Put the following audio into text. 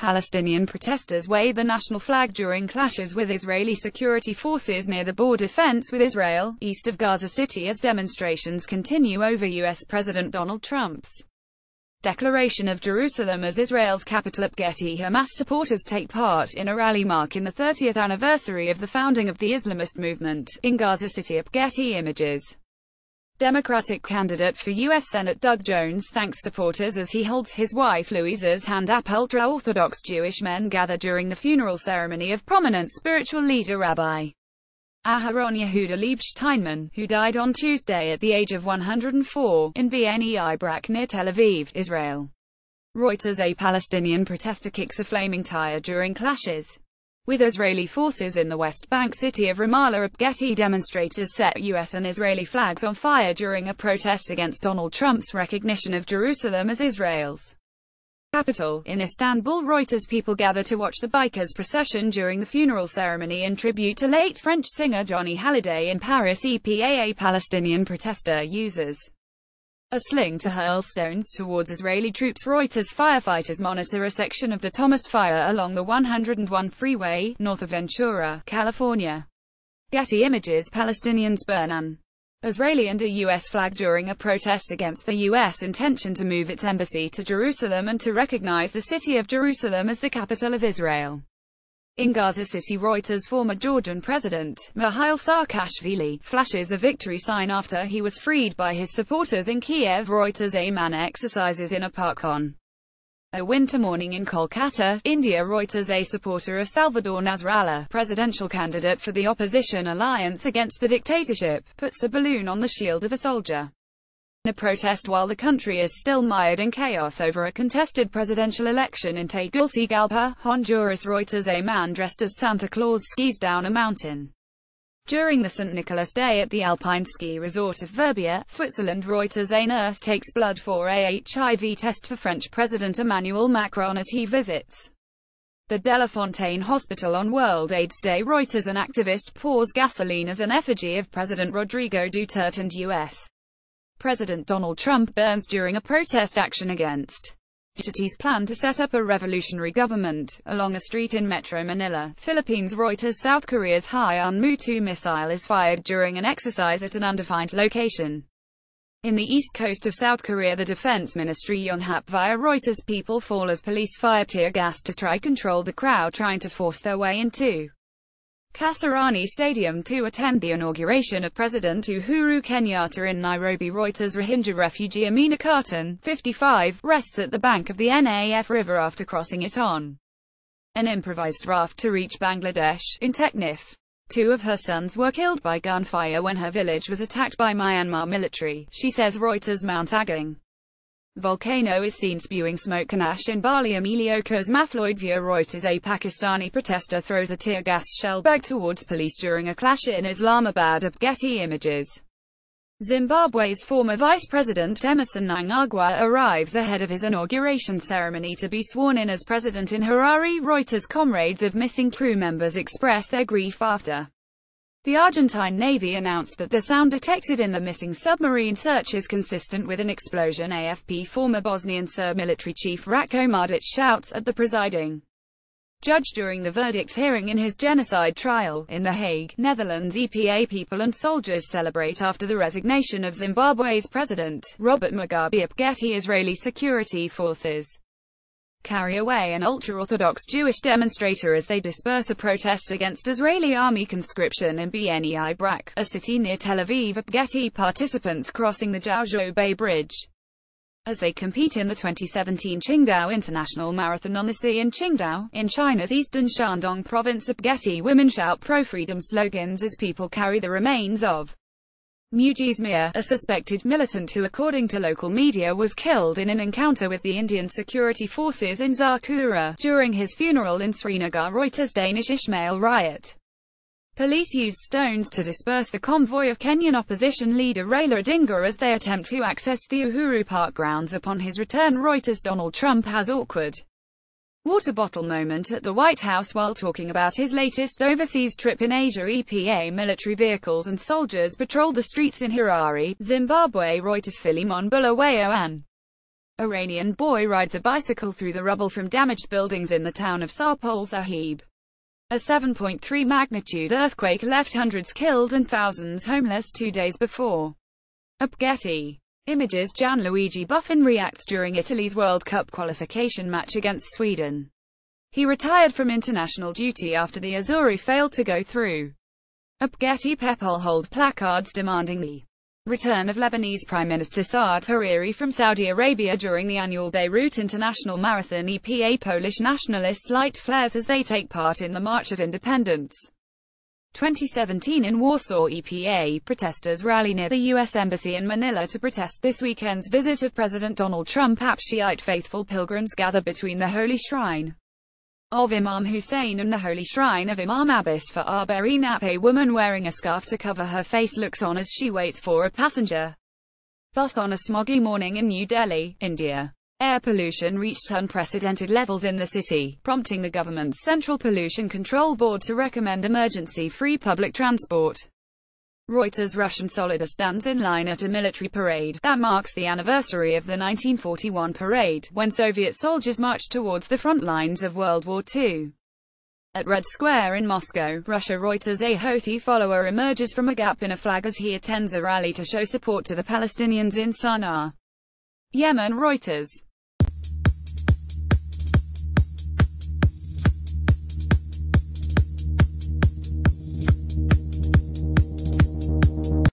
Palestinian protesters waved the national flag during clashes with Israeli security forces near the border fence with Israel, east of Gaza City, as demonstrations continue over U.S. President Donald Trump's declaration of Jerusalem as Israel's capital. AFPGetty Hamas supporters take part in a rally marking the 30th anniversary of the founding of the Islamist movement in Gaza City. AFPGetty images. Democratic candidate for U.S. Senate Doug Jones thanks supporters as he holds his wife Louisa's hand. AP ultra-Orthodox Jewish men gather during the funeral ceremony of prominent spiritual leader Rabbi Aharon Yehuda Leib Shteinman, who died on Tuesday at the age of 104, in Bnei Brak near Tel Aviv, Israel. REUTERS A Palestinian protester kicks a flaming tire during clashes with Israeli forces in the West Bank city of Ramallah. AFPGetty demonstrators set U.S. and Israeli flags on fire during a protest against Donald Trump's recognition of Jerusalem as Israel's capital. In Istanbul, REUTERS people gather to watch the bikers' procession during the funeral ceremony in tribute to late French singer Johnny Hallyday. In Paris, A Palestinian protester uses a sling to hurl stones towards Israeli troops. REUTERS firefighters monitor a section of the Thomas Fire along the 101 freeway, north of Ventura, California. Getty images. Palestinians burn an Israeli and a U.S. flag during a protest against the U.S. intention to move its embassy to Jerusalem and to recognize the city of Jerusalem as the capital of Israel. In Gaza City, REUTERS former Georgian President, Mikhail Saakashvili, flashes a victory sign after he was freed by his supporters in Kiev. REUTERS A man exercises in a park on a winter morning in Kolkata, India. REUTERS A supporter of Salvador Nasrallah, presidential candidate for the opposition alliance against the dictatorship, puts a balloon on the shield of a soldier in a protest while the country is still mired in chaos over a contested presidential election in Tegucigalpa, Honduras. REUTERS A man dressed as Santa Claus skis down a mountain during the St. Nicholas Day at the Alpine ski resort of Verbier, Switzerland. REUTERS A nurse takes blood for a HIV test for French President Emmanuel Macron as he visits the Delafontaine Hospital on World AIDS Day. REUTERS an activist pours gasoline as an effigy of President Rodrigo Duterte and U.S. President Donald Trump burns during a protest action against Duterte's plan to set up a revolutionary government along a street in Metro Manila, Philippines. REUTERS South Korea's Hyun-Mu-2 missile is fired during an exercise at an undefined location in the east coast of South Korea. The defense ministry Yonhap via REUTERS people fall as police fire tear gas to try control the crowd trying to force their way into Kasarani Stadium to attend the inauguration of President Uhuru Kenyatta in Nairobi. REUTERS Rohingya refugee Amina Khartoum, 55, rests at the bank of the Naf River after crossing it on an improvised raft to reach Bangladesh. In Teknif, 2 of her sons were killed by gunfire when her village was attacked by Myanmar military, she says. REUTERS Mount Agung volcano is seen spewing smoke and ash in Bali. Emilio Cosmafloyd via REUTERS A Pakistani protester throws a tear gas shell bag towards police during a clash in Islamabad. AFPGetty images. Zimbabwe's former Vice President Emmerson Mnangagwa arrives ahead of his inauguration ceremony to be sworn in as president in Harare. REUTERS comrades of missing crew members express their grief after the Argentine Navy announced that the sound detected in the missing submarine search is consistent with an explosion. AFP former Bosnian Serb military chief Ratko Mladic shouts at the presiding judge during the verdict hearing in his genocide trial in The Hague, Netherlands. EPA people and soldiers celebrate after the resignation of Zimbabwe's president, Robert Mugabe. AFPGetty Israeli security forces carry away an ultra-Orthodox Jewish demonstrator as they disperse a protest against Israeli army conscription in Bnei Brak, a city near Tel Aviv. AFPGetty participants crossing the Jiaozhou Bay Bridge as they compete in the 2017 Qingdao International Marathon on the sea in Qingdao, in China's eastern Shandong province. AFPGetty women shout pro-freedom slogans as people carry the remains of Mujiz Mir, a suspected militant who, according to local media, was killed in an encounter with the Indian security forces in Zakura during his funeral in Srinagar. REUTERS Danish Ishmael riot. Police used stones to disperse the convoy of Kenyan opposition leader Raila Odinga as they attempt to access the Uhuru Park grounds upon his return. REUTERS Donald Trump has awkward water bottle moment at the White House while talking about his latest overseas trip in Asia. EPA military vehicles and soldiers patrol the streets in Harare, Zimbabwe. REUTERS Philemon Bulawayo and Iranian boy rides a bicycle through the rubble from damaged buildings in the town of Sarpol Sahib. A 7.3 magnitude earthquake left hundreds killed and thousands homeless 2 days before. AFPGetty Images. Gianluigi Buffon reacts during Italy's World Cup qualification match against Sweden. He retired from international duty after the Azzurri failed to go through. AFPGetty People hold placards demanding the return of Lebanese Prime Minister Saad Hariri from Saudi Arabia during the annual Beirut International Marathon. EPA Polish nationalists light flares as they take part in the March of Independence 2017 in Warsaw. EPA protesters rally near the U.S. Embassy in Manila to protest this weekend's visit of President Donald Trump. Shiite faithful pilgrims gather between the Holy Shrine of Imam Hussein and the Holy Shrine of Imam Abbas for Arba'in. A woman wearing a scarf to cover her face looks on as she waits for a passenger bus on a smoggy morning in New Delhi, India. Air pollution reached unprecedented levels in the city, prompting the government's Central Pollution Control Board to recommend emergency-free public transport. Reuters Russian soldier stands in line at a military parade that marks the anniversary of the 1941 parade, when Soviet soldiers marched towards the front lines of World War II. At Red Square in Moscow, Russia. Reuters A Houthi follower emerges from a gap in a flag as he attends a rally to show support to the Palestinians in Sana'a, Yemen. Reuters